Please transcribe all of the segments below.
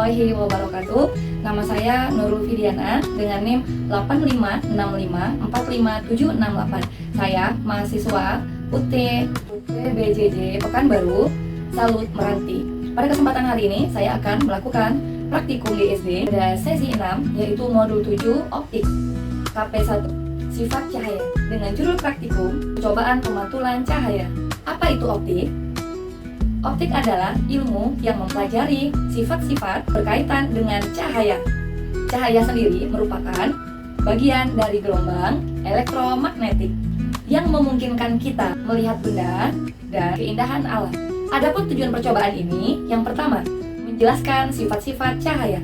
warahmatullahi wabarakatuh. Nama saya Nurul Fidiana dengan NIM 8565455768. Saya mahasiswa UT BJJ Pekanbaru, Salut Meranti. Pada kesempatan hari ini saya akan melakukan praktikum di SD pada sesi 6, yaitu modul 7 optik KP1 sifat cahaya dengan judul praktikum percobaan pemantulan cahaya. Apa itu optik? Optik adalah ilmu yang mempelajari sifat-sifat berkaitan dengan cahaya. Cahaya sendiri merupakan bagian dari gelombang elektromagnetik yang memungkinkan kita melihat benda dan keindahan alam. Adapun tujuan percobaan ini, yang pertama, menjelaskan sifat-sifat cahaya.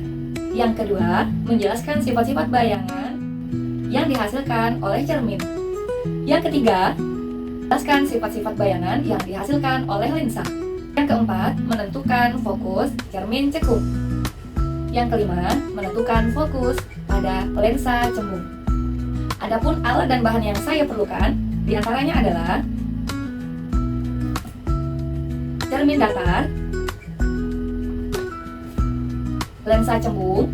Yang kedua, menjelaskan sifat-sifat bayangan yang dihasilkan oleh cermin. Yang ketiga, menjelaskan sifat-sifat bayangan yang dihasilkan oleh lensa. Yang keempat, menentukan fokus cermin cekung. Yang kelima, menentukan fokus pada lensa cembung. Adapun alat dan bahan yang saya perlukan, diantaranya adalah cermin datar, lensa cembung.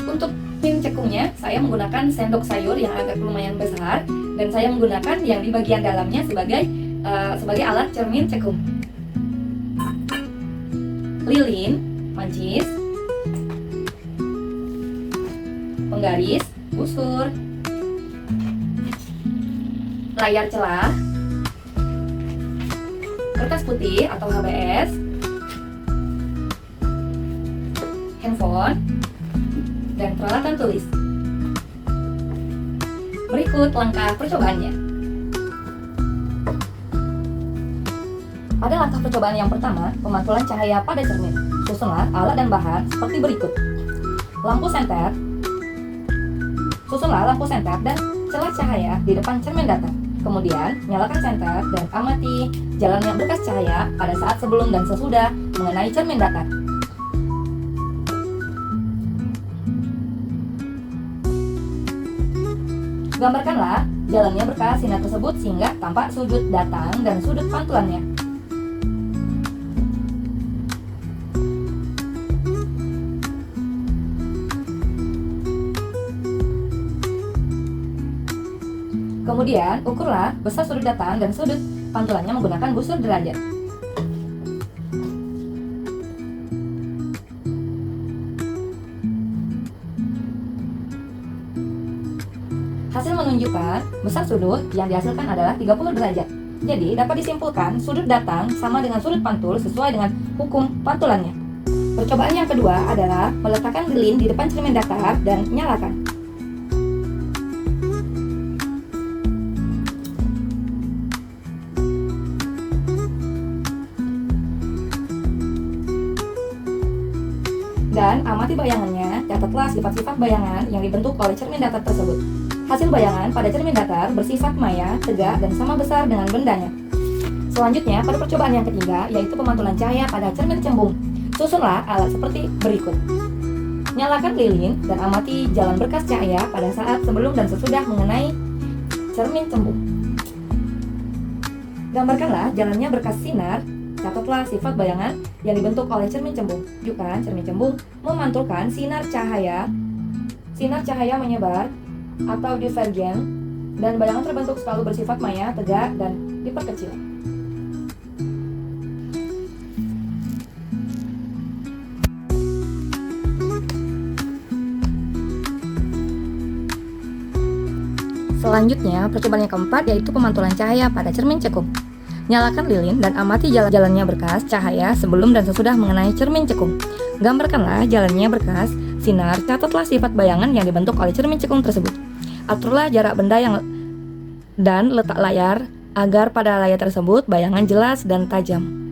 Untuk cermin cekungnya, saya menggunakan sendok sayur yang agak lumayan besar, dan saya menggunakan yang di bagian dalamnya sebagai alat cermin cekung. Lilin, mancis, penggaris, busur, layar celah, kertas putih atau HBS, handphone, dan peralatan tulis. Berikut langkah percobaannya. Pada langkah percobaan yang pertama, pemantulan cahaya pada cermin. Susunlah alat dan bahan seperti berikut. Susunlah lampu senter dan celah cahaya di depan cermin datar. Kemudian, nyalakan senter dan amati jalannya berkas cahaya pada saat sebelum dan sesudah mengenai cermin datar. Gambarkanlah jalannya berkas sinar tersebut sehingga tampak sudut datang dan sudut pantulannya. Kemudian, ukurlah besar sudut datang dan sudut pantulannya menggunakan busur derajat. Hasil menunjukkan besar sudut yang dihasilkan adalah 30 derajat. Jadi, dapat disimpulkan sudut datang sama dengan sudut pantul sesuai dengan hukum pantulannya. Percobaan yang kedua adalah meletakkan lilin di depan cermin datar dan nyalakan. Dan amati bayangannya, catatlah sifat-sifat bayangan yang dibentuk oleh cermin datar tersebut. Hasil bayangan pada cermin datar bersifat maya, tegak, dan sama besar dengan bendanya. Selanjutnya, pada percobaan yang ketiga, yaitu pemantulan cahaya pada cermin cembung. Susunlah alat seperti berikut. Nyalakan lilin dan amati jalan berkas cahaya pada saat sebelum dan sesudah mengenai cermin cembung. Gambarkanlah jalannya berkas sinar. Catatlah sifat bayangan yang dibentuk oleh cermin cembung. Tunjukkan cermin cembung memantulkan sinar cahaya menyebar atau divergen, dan bayangan terbentuk selalu bersifat maya, tegak, dan diperkecil. Selanjutnya, percobaan yang keempat yaitu pemantulan cahaya pada cermin cekung. Nyalakan lilin dan amati jalannya berkas cahaya sebelum dan sesudah mengenai cermin cekung. Gambarkanlah jalannya berkas sinar, catatlah sifat bayangan yang dibentuk oleh cermin cekung tersebut. Aturlah jarak benda dan letak layar agar pada layar tersebut bayangan jelas dan tajam.